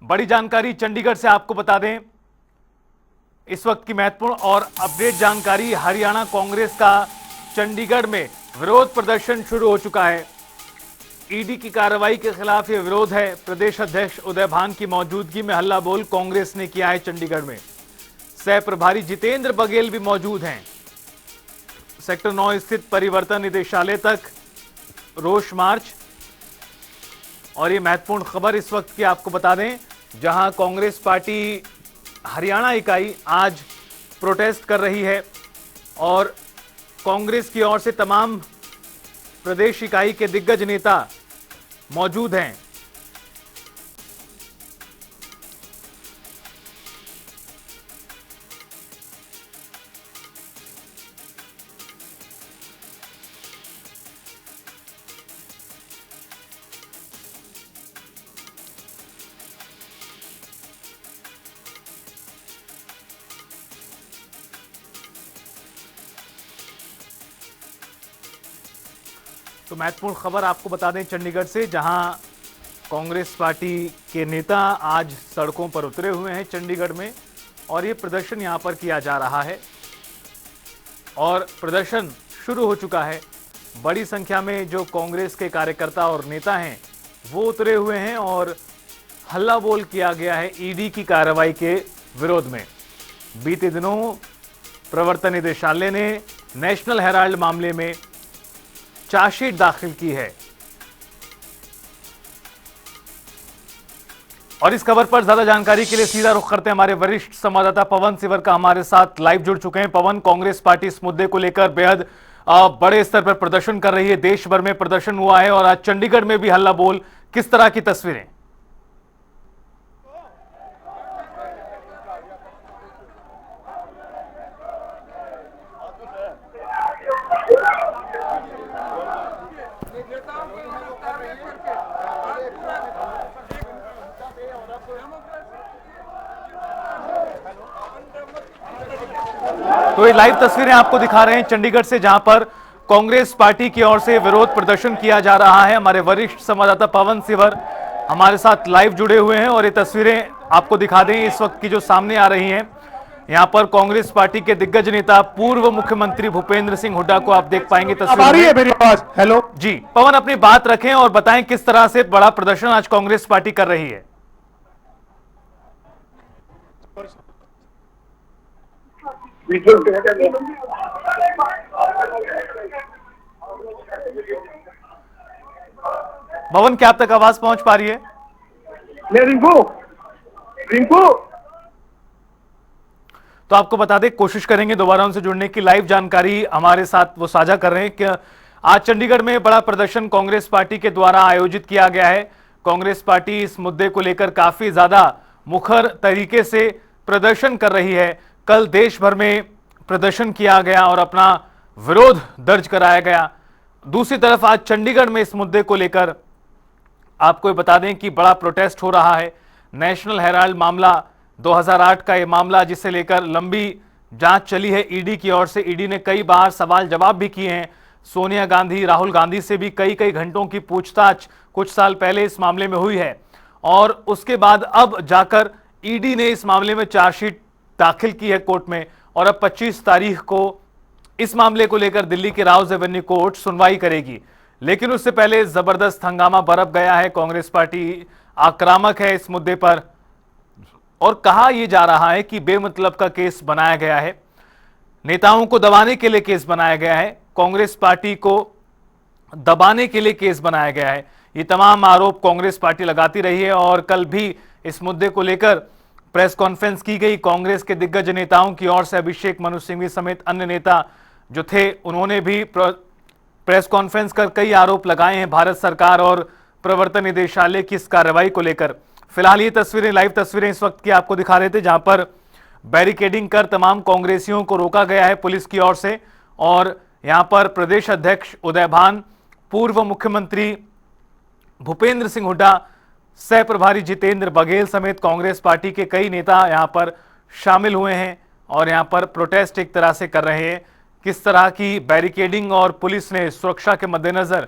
बड़ी जानकारी चंडीगढ़ से आपको बता दें, इस वक्त की महत्वपूर्ण और अपडेट जानकारी। हरियाणा कांग्रेस का चंडीगढ़ में विरोध प्रदर्शन शुरू हो चुका है। ईडी की कार्रवाई के खिलाफ यह विरोध है। प्रदेश अध्यक्ष उदय भान की मौजूदगी में हल्ला बोल कांग्रेस ने किया है। चंडीगढ़ में सह प्रभारी जितेंद्र बघेल भी मौजूद हैं। सेक्टर 9 स्थित परिवर्तन निदेशालय तक रोष मार्च। और ये महत्वपूर्ण खबर इस वक्त की आपको बता दें, जहां कांग्रेस पार्टी हरियाणा इकाई आज प्रोटेस्ट कर रही है और कांग्रेस की ओर से तमाम प्रदेश इकाई के दिग्गज नेता मौजूद हैं। तो महत्वपूर्ण खबर आपको बता दें चंडीगढ़ से, जहां कांग्रेस पार्टी के नेता आज सड़कों पर उतरे हुए हैं चंडीगढ़ में और ये प्रदर्शन यहां पर किया जा रहा है और प्रदर्शन शुरू हो चुका है। बड़ी संख्या में जो कांग्रेस के कार्यकर्ता और नेता हैं वो उतरे हुए हैं और हल्ला बोल किया गया है ईडी की कार्रवाई के विरोध में। बीते दिनों प्रवर्तन निदेशालय ने नेशनल हेराल्ड मामले में चार्जशीट दाखिल की है। और इस खबर पर ज्यादा जानकारी के लिए सीधा रुख करते हैं हमारे वरिष्ठ संवाददाता पवन सिवर का हमारे साथ लाइव जुड़ चुके हैं। पवन, कांग्रेस पार्टी इस मुद्दे को लेकर बेहद बड़े स्तर पर प्रदर्शन कर रही है। देश भर में प्रदर्शन हुआ है और आज चंडीगढ़ में भी हल्ला बोल। किस तरह की तस्वीरें? तो ये लाइव तस्वीरें आपको दिखा रहे हैं चंडीगढ़ से, जहां पर कांग्रेस पार्टी की ओर से विरोध प्रदर्शन किया जा रहा है। हमारे वरिष्ठ संवाददाता पवन सिवर हमारे साथ लाइव जुड़े हुए हैं और ये तस्वीरें आपको दिखा दें इस वक्त की जो सामने आ रही हैं। यहां पर कांग्रेस पार्टी के दिग्गज नेता पूर्व मुख्यमंत्री भूपेंद्र सिंह हुड्डा को आप देख पाएंगे तस्वीर। आ रही है मेरी आवाज? हेलो जी पवन, अपनी बात रखें और बताएं किस तरह से बड़ा प्रदर्शन आज कांग्रेस पार्टी कर रही है। भवन, क्या आप तक आवाज पहुंच पा रही है? रिंकू रिंकू तो आपको बता दें, कोशिश करेंगे दोबारा उनसे जुड़ने की। लाइव जानकारी हमारे साथ वो साझा कर रहे हैं कि आज चंडीगढ़ में बड़ा प्रदर्शन कांग्रेस पार्टी के द्वारा आयोजित किया गया है। कांग्रेस पार्टी इस मुद्दे को लेकर काफी ज्यादा मुखर तरीके से प्रदर्शन कर रही है। कल देश भर में प्रदर्शन किया गया और अपना विरोध दर्ज कराया गया। दूसरी तरफ आज चंडीगढ़ में इस मुद्दे को लेकर आपको बता दें कि बड़ा प्रोटेस्ट हो रहा है। नेशनल हेराल्ड मामला 2008 का यह मामला, जिसे लेकर लंबी जांच चली है ईडी की ओर से। ईडी ने कई बार सवाल जवाब भी किए हैं। सोनिया गांधी, राहुल गांधी से भी कई घंटों की पूछताछ कुछ साल पहले इस मामले में हुई है और उसके बाद अब जाकर ईडी ने इस मामले में चार्जशीट दाखिल की है कोर्ट में और अब 25 तारीख को इस मामले को लेकर दिल्ली के राउज एवेन्यू कोर्ट सुनवाई करेगी। लेकिन उससे पहले जबरदस्त हंगामा बरप गया है। कांग्रेस पार्टी आक्रामक है इस मुद्दे पर और कहा यह जा रहा है कि बेमतलब का केस बनाया गया है, नेताओं को दबाने के लिए केस बनाया गया है, कांग्रेस पार्टी को दबाने के लिए केस बनाया गया है। ये तमाम आरोप कांग्रेस पार्टी लगाती रही है और कल भी इस मुद्दे को लेकर प्रेस कॉन्फ्रेंस की गई। कांग्रेस के दिग्गज नेताओं की ओर से अभिषेक मनु सिंघवी समेत अन्य नेता जो थे, उन्होंने भी प्रेस कॉन्फ्रेंस कर कई आरोप लगाए हैं भारत सरकार और प्रवर्तन निदेशालय की इस कार्रवाई को लेकर। फिलहाल ये तस्वीरें, लाइव तस्वीरें इस वक्त की आपको दिखा रहे थे, जहां पर बैरिकेडिंग कर तमाम कांग्रेसियों को रोका गया है पुलिस की ओर से और यहां पर प्रदेश अध्यक्ष उदय भान, पूर्व मुख्यमंत्री भूपेंद्र सिंह हुड्डा, सह प्रभारी जितेंद्र बघेल समेत कांग्रेस पार्टी के कई नेता यहां पर शामिल हुए हैं और यहां पर प्रोटेस्ट एक तरह से कर रहे हैं। किस तरह की बैरिकेडिंग और पुलिस ने सुरक्षा के मद्देनजर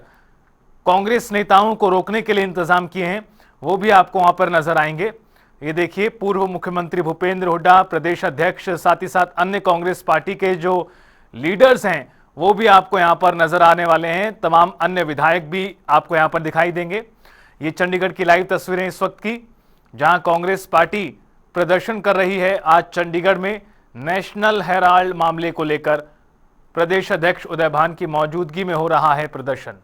कांग्रेस नेताओं को रोकने के लिए इंतजाम किए हैं, वो भी आपको वहां पर नजर आएंगे। ये देखिए, पूर्व मुख्यमंत्री भूपेंद्र हुड्डा, प्रदेश अध्यक्ष, साथ ही साथ अन्य कांग्रेस पार्टी के जो लीडर्स हैं वो भी आपको यहां पर नजर आने वाले हैं। तमाम अन्य विधायक भी आपको यहां पर दिखाई देंगे। ये चंडीगढ़ की लाइव तस्वीरें इस वक्त की, जहां कांग्रेस पार्टी प्रदर्शन कर रही है। आज चंडीगढ़ में नेशनल हेराल्ड मामले को लेकर प्रदेश अध्यक्ष उदय भान की मौजूदगी में हो रहा है प्रदर्शन।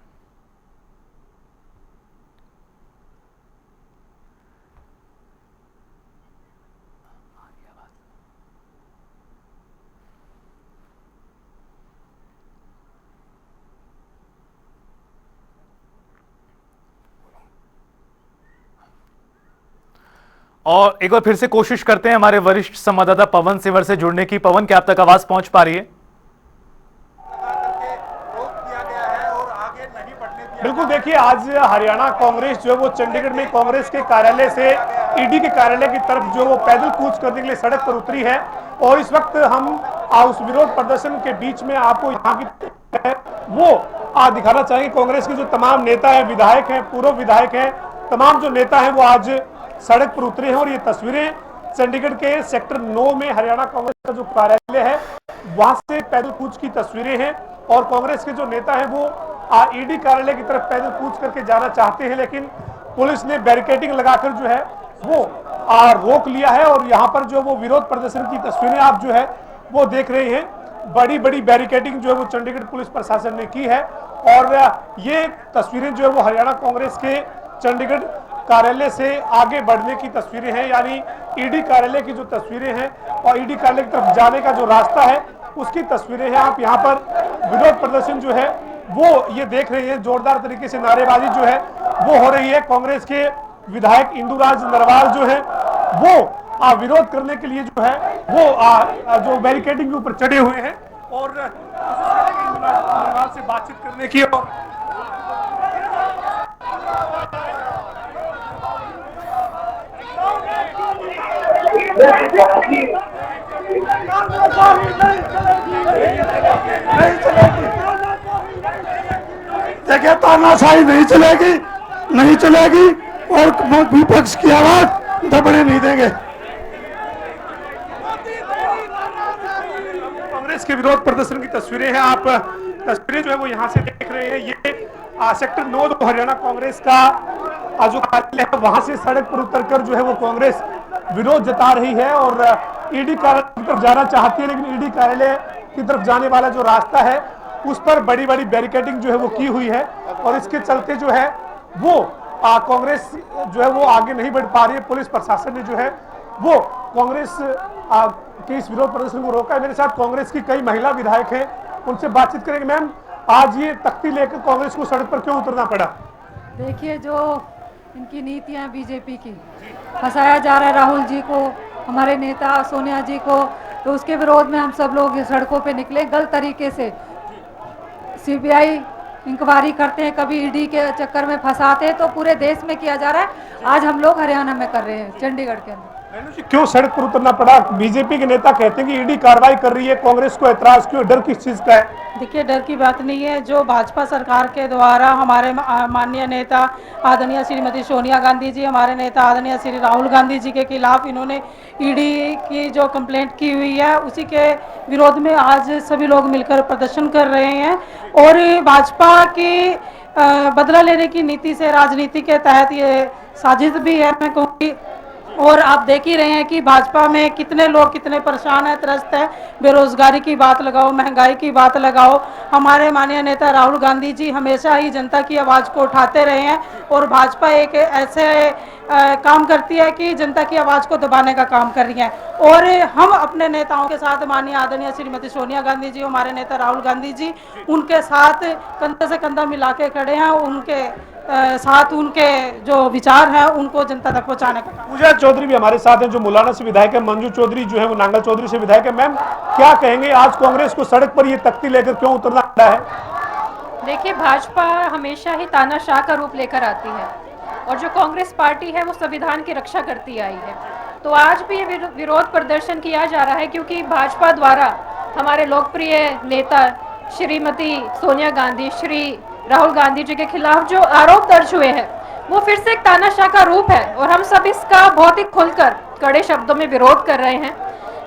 और एक बार फिर से कोशिश करते हैं हमारे वरिष्ठ संवाददाता पवन सिवर से जुड़ने की। पवन, क्या आप तक आवाज पहुंच पा रही है? बिल्कुल, देखिए आज हरियाणा कांग्रेस जो है वो चंडीगढ़ में कांग्रेस के कार्यालय से ईडी के कार्यालय की तरफ जो वो पैदल कूच करने के लिए सड़क पर उतरी है। और इस वक्त हम उस विरोध प्रदर्शन के बीच में आपको यहाँ की वो दिखाना चाहेंगे। कांग्रेस के जो तमाम नेता है, विधायक हैं, पूर्व विधायक हैं, तमाम जो नेता हैं वो आज सड़क पर उतरे हैं। और ये तस्वीरें चंडीगढ़ के सेक्टर 9 में हरियाणा कांग्रेस का जो कार्यालय है वहां से पैदल कूच की तस्वीरें हैं। और कांग्रेस के जो नेता हैं वो ईडी कार्यालय की तरफ पैदल कूच करके जाना चाहते हैं, लेकिन पुलिस ने बैरिकेडिंग लगाकर जो है वो रोक लिया है। और यहाँ पर जो वो विरोध प्रदर्शन की तस्वीरें आप जो है वो देख रहे हैं। बड़ी बड़ी बैरिकेडिंग जो है वो चंडीगढ़ पुलिस प्रशासन ने की है। और ये तस्वीरें जो है वो हरियाणा कांग्रेस के चंडीगढ़ कार्यालय से आगे बढ़ने की तस्वीरें हैं, यानी ईडी कार्यालय की जो तस्वीरें हैं और ईडी कार्यालय की तरफ जाने का जो रास्ता है उसकी तस्वीरें हैं। आप यहाँ पर विरोध प्रदर्शन जो है वो ये देख रहे हैं। जोरदार तरीके से नारेबाजी जो है वो हो रही है। कांग्रेस के विधायक इंदुराज नरवाल जो है वो विरोध करने के लिए जो है वो जो बैरिकेडिंग के ऊपर चढ़े हुए हैं और इंदुराज नरवाल से बातचीत करने की। और देखिए, तानाशाही नहीं चलेगी, नहीं चलेगी और विपक्ष की आवाज दबने नहीं देंगे। कांग्रेस के विरोध प्रदर्शन की तस्वीरें हैं। आप तस्वीरें जो है वो यहाँ से देख रहे हैं। ये सेक्टर 9 जो हरियाणा कांग्रेस का जो कार्यालय है वहां से सड़क पर उतरकर जो है वो कांग्रेस विरोध जता रही है और ईडी कार्यालय की तरफ जाना चाहती है, लेकिन ईडी कार्यालय की तरफ जाने वाला जो रास्ता है उस पर बड़ी बड़ी बैरिकेडिंग जो है वो की हुई है। और इसके चलते जो है वो कांग्रेस जो है वो आगे नहीं बढ़ पा रही है। पुलिस प्रशासन ने जो है वो कांग्रेस के इस विरोध प्रदर्शन को रोका है। मेरे साथ कांग्रेस की कई महिला विधायक हैं, उनसे बातचीत करेंगे। मैम, आज ये तख्ती लेकर कांग्रेस को सड़क पर क्यों उतरना पड़ा? देखिए, जो इनकी नीतियां बीजेपी की, फंसाया जा रहा है राहुल जी को, हमारे नेता सोनिया जी को, तो उसके विरोध में हम सब लोग सड़कों पे निकले। गलत तरीके से सीबीआई इंक्वायरी करते हैं, कभी ईडी के चक्कर में फंसाते हैं, तो पूरे देश में किया जा रहा है। आज हम लोग हरियाणा में कर रहे हैं, चंडीगढ़ के अंदर। क्यों सड़क पर उतरना पड़ा? बीजेपी के नेता कहते हैं कि ईडी कार्रवाई कर रही है, कांग्रेस को ऐतराज क्यों? डर किस चीज का है? देखिए, डर की बात नहीं है। जो भाजपा सरकार के द्वारा हमारे माननीय नेता आदरणीय श्रीमती सोनिया गांधी जी, हमारे नेता आदरणीय श्री राहुल गांधी जी के खिलाफ इन्होंने ईडी की जो कंप्लेंट की हुई है उसी के विरोध में आज सभी लोग मिलकर प्रदर्शन कर रहे हैं। और भाजपा की बदला लेने की नीति से, राजनीति के तहत ये साजिश भी है, मैं कहूँगी। और आप देख ही रहे हैं कि भाजपा में कितने लोग कितने परेशान हैं, त्रस्त है। बेरोजगारी की बात लगाओ, महंगाई की बात लगाओ। हमारे माननीय नेता राहुल गांधी जी हमेशा ही जनता की आवाज़ को उठाते रहे हैं और भाजपा एक ऐसे काम करती है कि जनता की आवाज़ को दबाने का काम कर रही है। और हम अपने नेताओं के साथ, माननीय आदरणीय श्रीमती सोनिया गांधी जी, हमारे नेता राहुल गांधी जी, उनके साथ कंधे से कंधा मिला के खड़े हैं। उनके साथ उनके जो विचार हैं उनको जनता तक पहुंचाने का। पूजा चौधरी भी हमारे साथ हैं, जो मुलाना से विधायक है। मंजू चौधरी जो है वो नांगल चौधरी से विधायक है। मैम, क्या कहेंगे, आज कांग्रेस को सड़क पर ये तख्ती लेकर क्यों उतरना पड़ा है? देखिए, भाजपा हमेशा ही तानाशाह का रूप लेकर आती है और जो कांग्रेस पार्टी है वो संविधान की रक्षा करती आई है। तो आज भी ये विरोध प्रदर्शन किया जा रहा है क्योंकि भाजपा द्वारा हमारे लोकप्रिय नेता श्रीमती सोनिया गांधी, श्री राहुल गांधी जी के खिलाफ जो आरोप दर्ज हुए हैं वो फिर से एक तानाशाह का रूप है और हम सब इसका बहुत ही खुलकर कड़े शब्दों में विरोध कर रहे हैं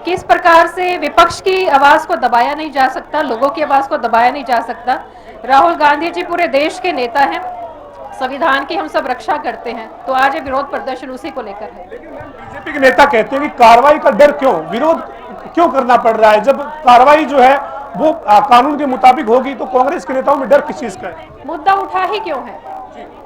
कि इस प्रकार से विपक्ष की आवाज़ को दबाया नहीं जा सकता, लोगों की आवाज़ को दबाया नहीं जा सकता। राहुल गांधी जी पूरे देश के नेता हैं, संविधान की हम सब रक्षा करते हैं, तो आज ये विरोध प्रदर्शन उसी को लेकर है। बीजेपी के नेता कहते हैं कि कार्रवाई का डर क्यों, विरोध क्यों करना पड़ रहा है? जब कार्रवाई जो है वो कानून के मुताबिक होगी तो कांग्रेस के नेताओं में डर किस चीज का है? मुद्दा उठा ही क्यों है?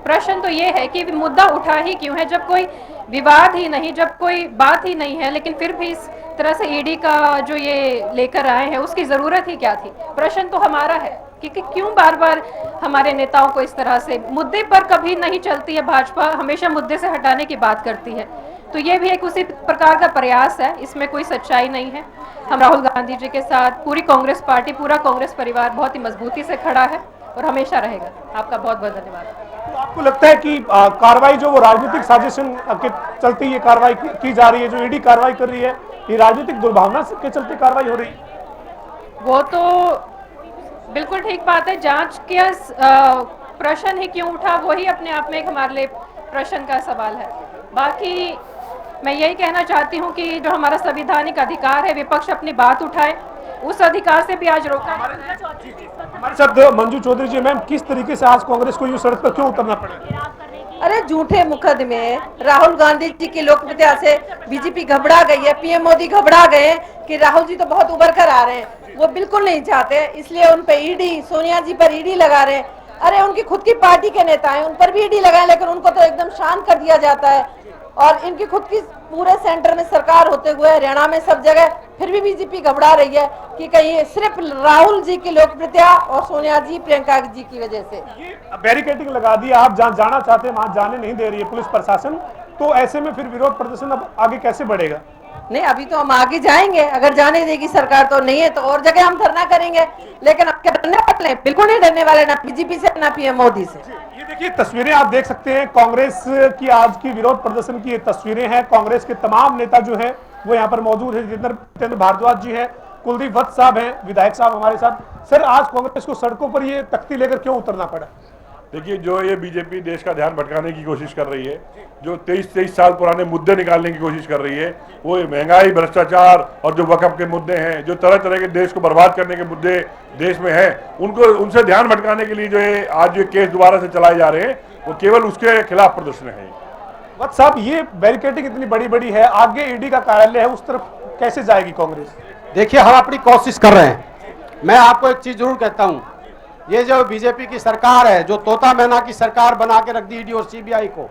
प्रश्न तो ये है कि मुद्दा उठा ही क्यों है, जब कोई विवाद ही नहीं, जब कोई बात ही नहीं है, लेकिन फिर भी इस तरह से ईडी का जो ये लेकर आए हैं उसकी जरूरत ही क्या थी? प्रश्न तो हमारा है कि क्यों बार बार हमारे नेताओं को इस तरह से मुद्दे पर कभी नहीं चलती है। भाजपा हमेशा मुद्दे से हटाने की बात करती है, तो ये भी एक उसी प्रकार का प्रयास है, इसमें कोई सच्चाई नहीं है। हम राहुल गांधी जी के साथ पूरी कांग्रेस पार्टी, पूरा कांग्रेस परिवार बहुत ही मजबूती से खड़ा है और हमेशा रहेगा। आपका बहुत बहुत धन्यवाद। तो आपको लगता है कि कार्रवाई जो वो राजनीतिक साजिशन के चलते ये कार्रवाई की जा रही है, जो ईडी कार्रवाई कर रही है, ये राजनीतिक दुर्भावना के चलते कार्रवाई हो रही है? वो तो बिल्कुल ठीक बात है। जांच के प्रश्न ही क्यों उठा, वही अपने आप में एक हमारे लिए प्रश्न का सवाल है। बाकी मैं यही कहना चाहती हूँ कि जो हमारा संवैधानिक अधिकार है, विपक्ष अपनी बात उठाए, उस अधिकार से भी आज रोका। हमारे साथ मंजू चौधरी जी। मैम, किस तरीके से आज कांग्रेस को यूं सड़क पर क्यों उतरना पड़ा? अरे झूठे मुकदमे, राहुल गांधी जी की लोकप्रियता से बीजेपी घबरा गई है, पीएम मोदी घबरा गए हैं कि राहुल जी तो बहुत उभर कर आ रहे हैं, वो बिल्कुल नहीं चाहते, इसलिए उन पे ईडी, सोनिया जी पर ईडी लगा रहे हैं। अरे उनकी खुद की पार्टी के नेता हैं, उन पर भी ईडी लगाए, लेकिन उनको तो एकदम शांत कर दिया जाता है। और इनकी खुद की पूरे सेंटर में सरकार होते हुए, हरियाणा में सब जगह, फिर भी बीजेपी घबरा रही है कि कहीं सिर्फ राहुल जी की लोकप्रियता और सोनिया जी, प्रियंका जी की वजह से ये बैरिकेडिंग लगा दी, आप जहाँ जाना चाहते हैं वहां जाने नहीं दे रही है पुलिस प्रशासन, तो ऐसे में फिर विरोध प्रदर्शन अब आगे कैसे बढ़ेगा? नहीं, अभी तो हम आगे जाएंगे, अगर जाने देगी सरकार तो, नहीं है तो और जगह हम धरना करेंगे, लेकिन अब क्या डरने वाले? बिल्कुल नहीं डरने वाले, ना बीजेपी से ना पीएम मोदी से। ये देखिए तस्वीरें आप देख सकते हैं, कांग्रेस की आज की विरोध प्रदर्शन की ये तस्वीरें हैं। कांग्रेस के तमाम नेता जो है वो यहाँ पर मौजूद है। जितेंद्र भारद्वाज जी है, कुलदीप वत्स साहब हैं, विधायक साहब हमारे साथ। सर, आज कांग्रेस को सड़कों पर ये तख्ती लेकर क्यों उतरना पड़ा? देखिए, जो ये बीजेपी देश का ध्यान भटकाने की कोशिश कर रही है, जो 23 साल पुराने मुद्दे निकालने की कोशिश कर रही है, वो महंगाई, भ्रष्टाचार और जो वक़्फ़ के मुद्दे हैं, जो तरह तरह के देश को बर्बाद करने के मुद्दे देश में हैं, उनको उनसे ध्यान भटकाने के लिए जो है आज ये केस दोबारा से चलाए जा रहे हैं, वो केवल उसके खिलाफ प्रदर्शन है। वत्स साहब, ये बैरिकेडिंग इतनी बड़ी बड़ी है, आगे ईडी का कार्यालय है, उस तरफ कैसे जाएगी कांग्रेस? देखिए, हम अपनी कोशिश कर रहे हैं। मैं आपको एक चीज जरूर कहता हूं, ये जो बीजेपी की सरकार है, जो तोता मैना की सरकार बना के रख दी ईडी और सीबीआई को,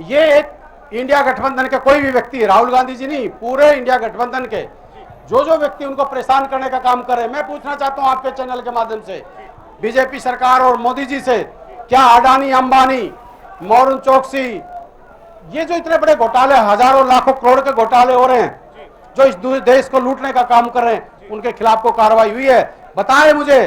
ये एक इंडिया गठबंधन के कोई भी व्यक्ति, राहुल गांधी जी नहीं, पूरे इंडिया गठबंधन के जो व्यक्ति उनको परेशान करने का काम कर रहे हैं। मैं पूछना चाहता हूं आपके चैनल के माध्यम से, बीजेपी सरकार और मोदी जी से, क्या अडानी, अंबानी, मोहन चौकसी, ये जो इतने बड़े घोटाले, हजारों लाखों करोड़ के घोटाले हो रहे हैं, जो इस देश को लूटने का काम कर रहे हैं, उनके खिलाफ को कार्रवाई हुई है? बताएं मुझे,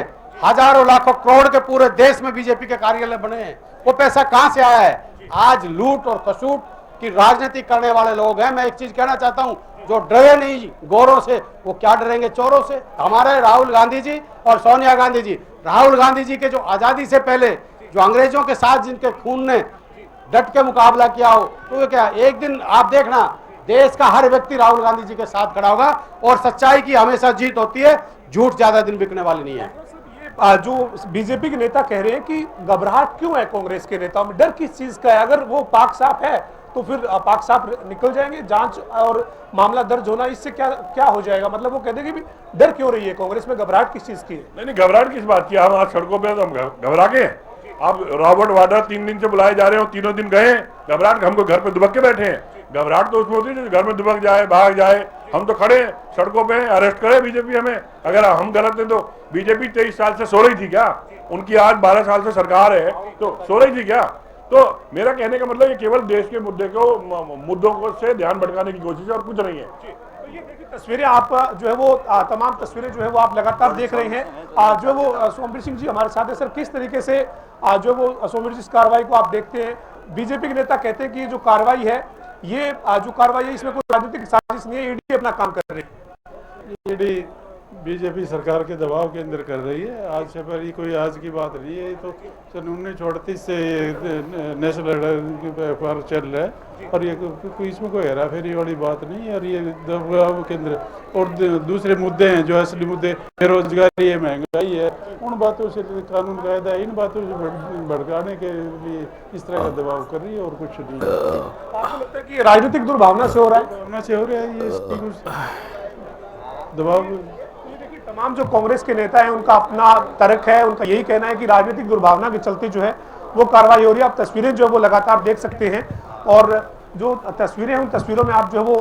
हजारों लाखों करोड़ के पूरे देश में बीजेपी के कार्यालय बने हैं, वो पैसा कहां से आया है? आज लूट और कसूट की राजनीति करने वाले लोग हैं। मैं एक चीज कहना चाहता हूं, जो डरे नहीं गोरों से, वो क्या डरेंगे चोरों से? हमारे राहुल गांधी जी और सोनिया गांधी जी, राहुल गांधी जी के जो आजादी से पहले जो अंग्रेजों के साथ जिनके खून ने डट के मुकाबला किया हो, तो क्या एक दिन आप देखना, देश का हर व्यक्ति राहुल गांधी जी के साथ खड़ा होगा और सच्चाई की हमेशा जीत होती है, झूठ ज्यादा दिन बिकने वाली नहीं है। जो बीजेपी के नेता कह रहे हैं कि घबराहट क्यों है कांग्रेस के नेताओं में, डर किस चीज का है? अगर वो पाक साफ है तो फिर पाक साफ निकल जाएंगे, जांच और मामला दर्ज होना, इससे क्या हो जाएगा? मतलब वो कहते हैं कि डर क्यों रही है कांग्रेस में, घबराहट किस चीज की है? नहीं, घबराहट किस बात की? हम आज सड़कों पे तो हम घबरा के, अब रॉबर्ट वाड्रा 3 दिन से बुलाए जा रहे हो, तीनों दिन गए, घबराहट हमको घर पे दुबक के बैठे हैं। घबराहट तो उसमें होती है घर में दुबक जाए, भाग जाए। हम तो खड़े सड़कों पे, अरेस्ट करे बीजेपी हमें, अगर हम गलत हैं तो। बीजेपी 23 साल से सो रही थी क्या? उनकी आज 12 साल से सरकार है, तो सो रही थी क्या? तो मेरा कहने का मतलब ये केवल देश के मुद्दों को से ध्यान भटकाने की कोशिश है और कुछ नहीं है। तो ये देखिए तस्वीरें आप जो है वो तमाम तस्वीरें जो है वो आप लगातार देख रहे हैं। जो वो सोमवीर सिंह जी हमारे साथ है। सर, किस तरीके से जो वो सोमवीर जी इस कार्रवाई को आप देखते हैं? बीजेपी के नेता कहते हैं कि जो कार्रवाई है, ये जो कार्रवाई है, इसमें कोई राजनीतिक साजिश नहीं है, ईडी अपना काम कर रही है। ईडी बीजेपी सरकार के दबाव के अंदर कर रही है। आज से पहले कोई आज की बात नहीं है, ये तो सन 1938 से नेशनल पर चल रहा है और ये कोई इसमें कोई हेरा फेरी वाली बात नहीं है। और ये दबाव के अंदर और दूसरे मुद्दे हैं जो असली मुद्दे, बेरोजगारी है, महंगाई है, उन बातों से कानून कायदा इन बातों से भड़काने के लिए इस तरह का दबाव कर रही है और कुछ नहीं। आपको लगता है कि राजनीतिक दुर्भावना से हो रहा है? भावना से हो रहा है ये दबाव। तमाम जो कांग्रेस के नेता हैं उनका अपना तर्क है, उनका यही कहना है कि राजनीतिक दुर्भावना के चलते जो है वो कार्रवाई हो रही है। आप तस्वीरें जो है वो लगातार देख सकते हैं और जो तस्वीरें हैं उन तस्वीरों में आप जो है वो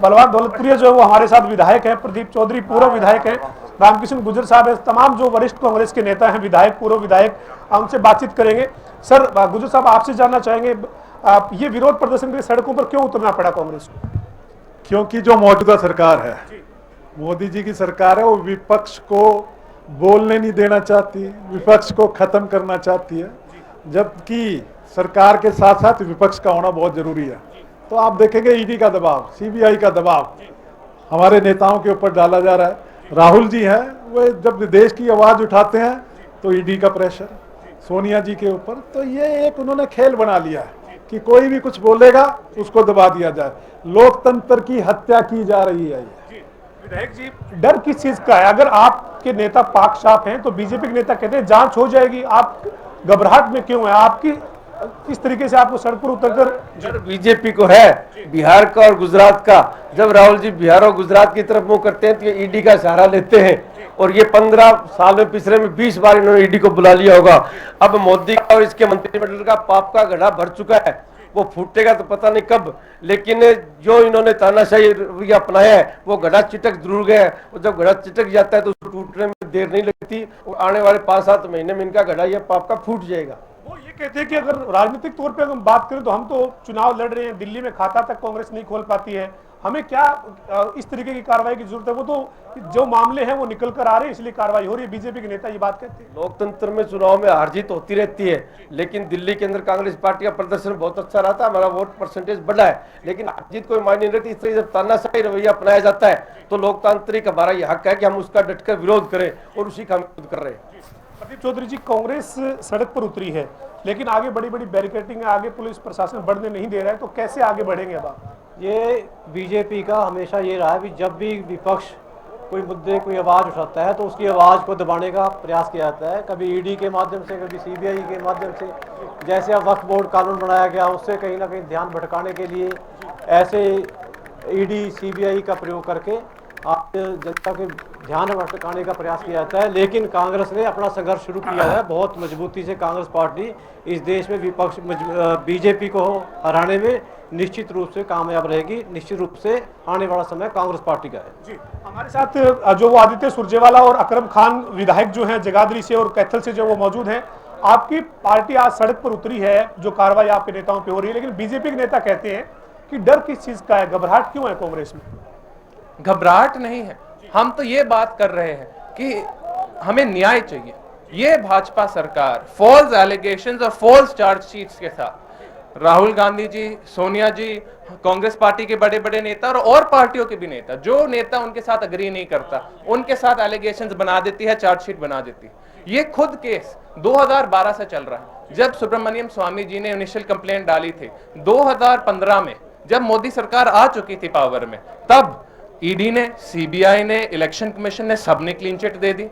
बलवान दौलतपुरिया जो है वो हमारे साथ विधायक हैं, प्रदीप चौधरी पूर्व विधायक हैं, रामकिशन गुर्जर साहब है, तमाम जो वरिष्ठ कांग्रेस के नेता हैं, विधायक, पूर्व विधायक, उनसे बातचीत करेंगे। सर गुर्जर साहब, आपसे जानना चाहेंगे ये विरोध प्रदर्शन के लिए सड़कों पर क्यों उतरना पड़ा कांग्रेस को? क्योंकि जो मौजूदा सरकार है, मोदी जी की सरकार है, वो विपक्ष को बोलने नहीं देना चाहती, विपक्ष को खत्म करना चाहती है, जबकि सरकार के साथ साथ विपक्ष का होना बहुत जरूरी है। तो आप देखेंगे ईडी का दबाव, सीबीआई का दबाव हमारे नेताओं के ऊपर डाला जा रहा है। राहुल जी हैं, वो जब देश की आवाज उठाते हैं तो ईडी का प्रेशर, सोनिया जी के ऊपर, तो ये एक उन्होंने खेल बना लिया है कि कोई भी कुछ बोलेगा उसको दबा दिया जाए। लोकतंत्र की हत्या की जा रही है। विधायक जी, डर किस चीज का है? अगर आपके नेता पाक साफ हैं तो बीजेपी के नेता कहते हैं जांच हो जाएगी, आप घबराहट में क्यों है? आपकी इस तरीके से आपको सड़क पर उतरकर बीजेपी को है बिहार का और गुजरात का। जब राहुल जी बिहार और गुजरात की तरफ मुंह करते हैं तो ये ईडी का सहारा लेते हैं और ये 15 साल में पिछले में 20 बार इन्होंने ईडी को बुला लिया होगा। अब मोदी का और इसके मंत्रिमंडल का पाप का घड़ा भर चुका है, वो फूटेगा तो पता नहीं कब, लेकिन जो इन्होंने तानाशाही रवैया अपनाया है वो घड़ा चिटक जरूर गया है। और जब घड़ा चिटक जाता है तो उसको टूटने में देर नहीं लगती और आने वाले 5-7 महीने में इनका घड़ा ये पाप का फूट जाएगा। वो ये कहते हैं कि अगर राजनीतिक तौर पे हम बात करें तो हम तो चुनाव लड़ रहे हैं, दिल्ली में खाता तक कांग्रेस नहीं खोल पाती है, हमें क्या इस तरीके की कार्रवाई की जरूरत है? वो तो जो मामले हैं वो निकल कर आ रहे हैं इसलिए कार्रवाई हो रही है। बीजेपी के नेता ये बात कहते हैं। लोकतंत्र में चुनाव में हार जीत होती रहती है, लेकिन दिल्ली के अंदर कांग्रेस पार्टी का प्रदर्शन बहुत अच्छा रहा था, हमारा वोट परसेंटेज बढ़ा है, लेकिन हार जीत कोई मायने नहीं रहती। इस तरह जब तानाशाही रवैया अपनाया जाता है तो लोकतांत्रिक हमारा यह हक है कि हम उसका डटकर विरोध करें और उसी का विरोध कर रहे हैं। प्रदीप चौधरी जी, कांग्रेस सड़क पर उतरी है लेकिन आगे बड़ी बड़ी बैरिकेडिंग है, आगे पुलिस प्रशासन बढ़ने नहीं दे रहा है, तो कैसे आगे बढ़ेंगे अब आप? ये बीजेपी का हमेशा ये रहा है कि जब भी विपक्ष कोई मुद्दे कोई आवाज़ उठाता है तो उसकी आवाज़ को दबाने का प्रयास किया जाता है, कभी ईडी के माध्यम से, कभी सीबीआई के माध्यम से। जैसे अब वक्फ बोर्ड कानून बनाया गया, उससे कहीं ना कहीं ध्यान भटकाने के लिए ऐसे ईडी सीबीआई का प्रयोग करके आप जनता के ध्यान भटकाने का प्रयास किया जाता है। लेकिन कांग्रेस ने अपना संघर्ष शुरू किया है बहुत मजबूती से। कांग्रेस पार्टी इस देश में विपक्ष बीजेपी को हराने में निश्चित रूप से कामयाब रहेगी। निश्चित रूप से आने वाला समय कांग्रेस पार्टी का है। जी, हमारे साथ जो वो आदित्य सुरजेवाला और अकरम खान विधायक जो हैं जगाधरी से और कैथल से जो वो मौजूद हैं। आपकी पार्टी आज सड़क पर उतरी है, जो कार्रवाई आपके नेताओं पे हो रही है, लेकिन बीजेपी के नेता कहते हैं कि डर किस चीज का है, घबराहट क्यों है कांग्रेस में? घबराहट नहीं है, हम तो ये बात कर रहे हैं कि हमें न्याय चाहिए। ये भाजपा सरकार फॉल्स एलिगेशंस और फॉल्स चार्जशीट्स के साथ राहुल गांधी जी, सोनिया जी, कांग्रेस पार्टी के बड़े बड़े नेता और पार्टियों के भी नेता, जो नेता उनके साथ अग्री नहीं करता उनके साथ एलिगेशंस बना देती है, चार्जशीट बना देती है। ये खुद केस 2012 से चल रहा है। जब सुब्रमण्यम स्वामी जी ने इनिशियल कंप्लेंट डाली थी 2015 में, जब मोदी सरकार आ चुकी थी पावर में, तब ईडी ने, सीबीआई ने, इलेक्शन कमीशन ने, सबने क्लीन चिट दे दी।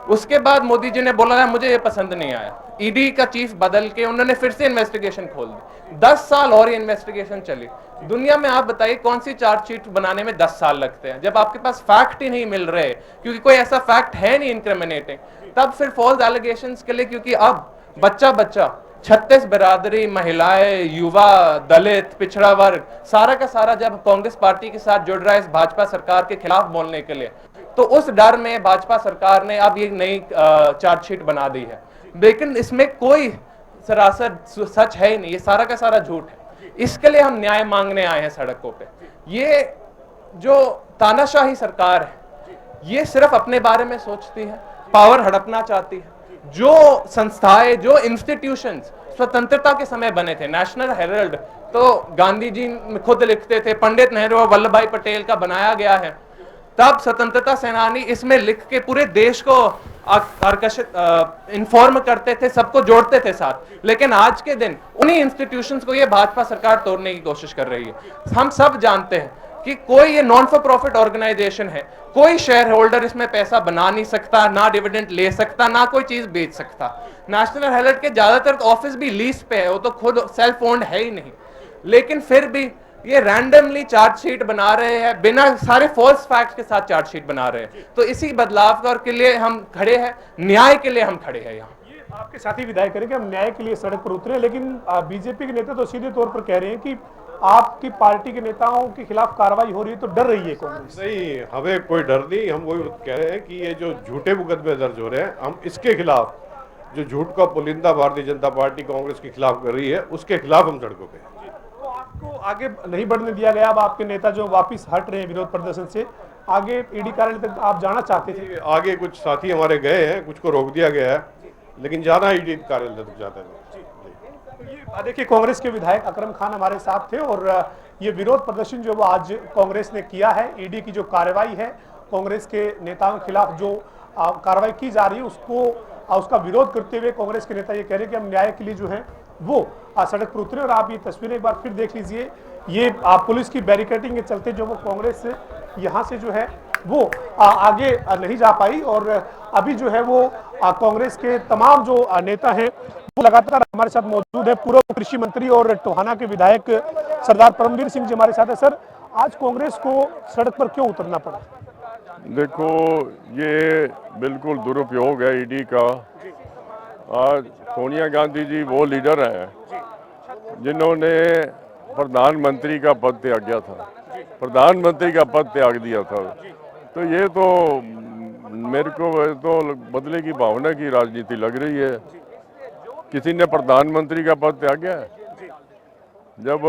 उसके बाद मोदी जी ने बोला मुझे ये पसंद नहीं आया, ईडी का चीफ बदल के उन्होंने फिर से इन्वेस्टिगेशन खोल दी। 10 साल और ये इन्वेस्टिगेशन चली। दुनिया में आप बताइए कौन सी चार्जशीट बनाने में 10 साल लगते हैं, जब आपके पास फैक्ट ही नहीं मिल रहे, क्योंकि कोई ऐसा फैक्ट है नहीं इनक्रिमिनेटिंग। तब फिर फॉल्स एलिगेशंस के लिए, क्योंकि अब बच्चा बच्चा 36 बिरादरी, महिलाएं, युवा, दलित, पिछड़ा वर्ग, सारा का सारा जब कांग्रेस पार्टी के साथ जुड़ रहा है इस भाजपा सरकार के खिलाफ बोलने के लिए, तो उस डर में भाजपा सरकार ने अब ये नई चार्जशीट बना दी है। लेकिन इसमें कोई सरासर सच है ही नहीं, ये सारा का सारा झूठ है। इसके लिए हम न्याय मांगने आए हैं सड़कों पे। ये जो तानाशाही सरकार है ये सिर्फ अपने बारे में सोचती है, पावर हड़पना चाहती है। जो संस्थाएं, जो इंस्टीट्यूशंस स्वतंत्रता के समय बने थे, नेशनल हेराल्ड तो गांधी जी खुद लिखते थे, पंडित नेहरू और वल्लभ भाई पटेल का बनाया गया है। तब स्वतंत्रता सेनानी इसमें लिख के पूरे देश को आकर्षित इन्फॉर्म करते थे, सबको जोड़ते थे साथ। लेकिन आज के दिन उन्हीं इंस्टीट्यूशंस को ये भाजपा सरकार तोड़ने की कोशिश कर रही है। हम सब जानते हैं कि कोई ये नॉन फॉर प्रॉफिट ऑर्गेनाइजेशन है, कोई शेयर होल्डर इसमें पैसा बना नहीं सकता, ना डिविडेंड ले सकता, ना कोई चीज बेच सकता। नेशनल हेराल्ड के ज्यादातर ऑफिस भी लीज पे है, वो तो खुद सेल्फ ओन्ड है ही नहीं। लेकिन फिर भी ये रैंडमली चार्जशीट बना रहे हैं, बिना सारे फॉल्स फैक्ट्स के साथ चार्जशीट बना रहे हैं। तो इसी बदलाव के लिए हम खड़े हैं, न्याय के लिए हम खड़े हैं यहाँ। ये आपके साथी विधायक करें कि हम न्याय के लिए सड़क पर उतरे, लेकिन बीजेपी के नेता तो सीधे तौर पर कह रहे हैं कि आपकी पार्टी के नेताओं के खिलाफ कार्रवाई हो रही है तो डर रही है कांग्रेस। नहीं, हमें कोई डर नहीं। हम वही कह रहे हैं कि ये जो झूठे मुकदमे दर्ज हो रहे हैं, हम इसके खिलाफ, जो झूठ का पुलिंदा भारतीय जनता पार्टी कांग्रेस के खिलाफ कर रही है, उसके खिलाफ हम सड़कों पे। तो आपको आगे नहीं बढ़ने दिया गया, अब आपके नेता जो वापिस हट रहे हैं विरोध प्रदर्शन से, आगे ईडी कार्यालय तक आप जाना चाहते थे? आगे कुछ साथी हमारे गए हैं, कुछ को रोक दिया गया है, लेकिन जाना ईडी कार्यालय तक जाता है। ये देखिए, कांग्रेस के विधायक अकरम खान हमारे साथ थे और ये विरोध प्रदर्शन जो वो आज कांग्रेस ने किया है, ईडी की जो कार्रवाई है, कांग्रेस के नेताओं के खिलाफ जो कार्रवाई की जा रही है उसका विरोध करते हुए कांग्रेस के नेता ये कह रहे हैं कि हम न्याय के लिए जो है वो सड़क पर उतरे। और आप ये तस्वीरें एक बार फिर देख लीजिए, ये पुलिस की बैरिकेडिंग के चलते जो वो कांग्रेस यहाँ से जो है वो आगे नहीं जा पाई। और अभी जो है वो कांग्रेस के तमाम जो नेता हैं वो लगातार हमारे साथ मौजूद है। पूर्व कृषि मंत्री और टोहाना के विधायक सरदार परमवीर सिंह जी हमारे साथ है। सर, आज कांग्रेस को सड़क पर क्यों उतरना पड़ा? देखो, ये बिल्कुल दुरुपयोग है ईडी का। आज सोनिया गांधी जी वो लीडर हैं जिन्होंने प्रधानमंत्री का पद त्याग दिया था, प्रधानमंत्री का पद त्याग दिया था। तो ये तो मेरे को तो बदले की भावना की राजनीति लग रही है। किसी ने प्रधानमंत्री का पद त्याग है? जब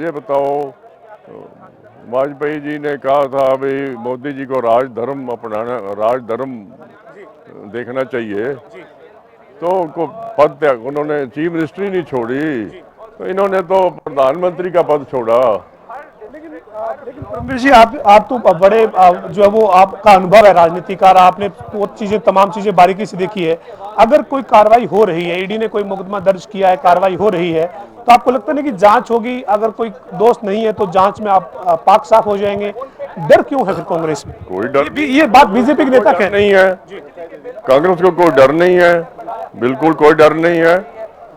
ये बताओ, वाजपेयी जी ने कहा था भाई मोदी जी को राजधर्म अपनाना, राजधर्म देखना चाहिए, तो उनको पद त्याग, उन्होंने चीफ मिनिस्ट्री नहीं छोड़ी, तो इन्होंने तो प्रधानमंत्री का पद छोड़ा। लेकिन परमवीर जी, आप तो बड़े जो है वो आपका अनुभव है राजनीतिकार, आपने वो चीजें, तमाम चीजें बारीकी से देखी है। अगर कोई कार्रवाई हो रही है, ईडी ने कोई मुकदमा दर्ज किया है, कार्रवाई हो रही है, तो आपको लगता नहीं कि जांच होगी? अगर कोई दोष नहीं है तो जांच में आप पाक साफ हो जाएंगे। डर क्यों है फिर कांग्रेस में? कोई डर, ये बात बीजेपी के नेता कह नहीं है, कांग्रेस को कोई डर नहीं है, बिल्कुल कोई डर नहीं है।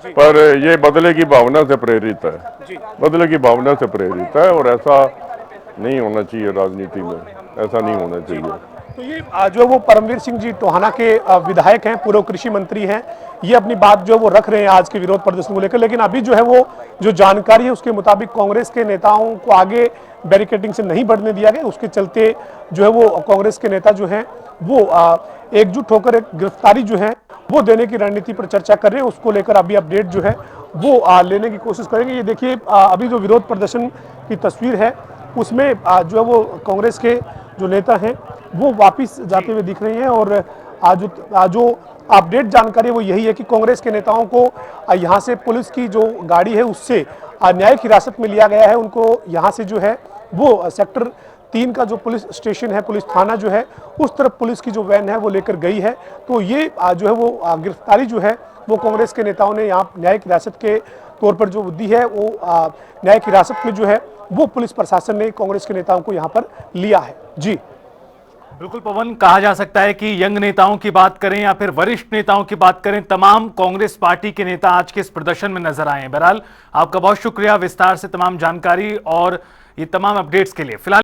पर ये बदले की भावना से प्रेरित है, बदले की भावना से प्रेरित है, और ऐसा नहीं होना चाहिए राजनीति में, ऐसा नहीं होना चाहिए। तो ये जो वो परमवीर सिंह जी टोहाना के विधायक हैं, पूर्व कृषि मंत्री हैं, ये अपनी बात जो वो रख रहे हैं आज के विरोध प्रदर्शन को लेकर। लेकिन अभी जो है वो जो जानकारी है उसके मुताबिक कांग्रेस के नेताओं को आगे बैरिकेडिंग से नहीं बढ़ने दिया गया। उसके चलते जो है वो कांग्रेस के नेता जो हैं वो एकजुट होकर एक गिरफ्तारी जो है वो देने की रणनीति पर चर्चा कर रहे हैं। उसको लेकर अभी अपडेट जो है वो लेने की कोशिश करेंगे। ये देखिए, अभी जो विरोध प्रदर्शन की तस्वीर है उसमें जो है वो कांग्रेस के जो नेता हैं वो वापस जाते हुए दिख रहे हैं। और जो अपडेट जानकारी वो यही है कि कांग्रेस के नेताओं को यहाँ से पुलिस की जो गाड़ी है उससे न्यायिक हिरासत में लिया गया है। उनको यहाँ से जो है वो सेक्टर 3 का जो पुलिस स्टेशन है, पुलिस थाना जो है, उस तरफ पुलिस की जो वैन है वो लेकर गई है। तो ये जो है वो गिरफ्तारी जो है वो कांग्रेस के नेताओं ने यहाँ न्यायिक हिरासत के तौर पर जो दी है, वो न्यायिक हिरासत में जो है वो पुलिस प्रशासन ने कांग्रेस के नेताओं को यहाँ पर लिया है। जी बिल्कुल पवन, कहा जा सकता है कि यंग नेताओं की बात करें या फिर वरिष्ठ नेताओं की बात करें, तमाम कांग्रेस पार्टी के नेता आज के इस प्रदर्शन में नजर आए हैं। बहरहाल आपका बहुत शुक्रिया विस्तार से तमाम जानकारी और ये तमाम अपडेट्स के लिए। फिलहाल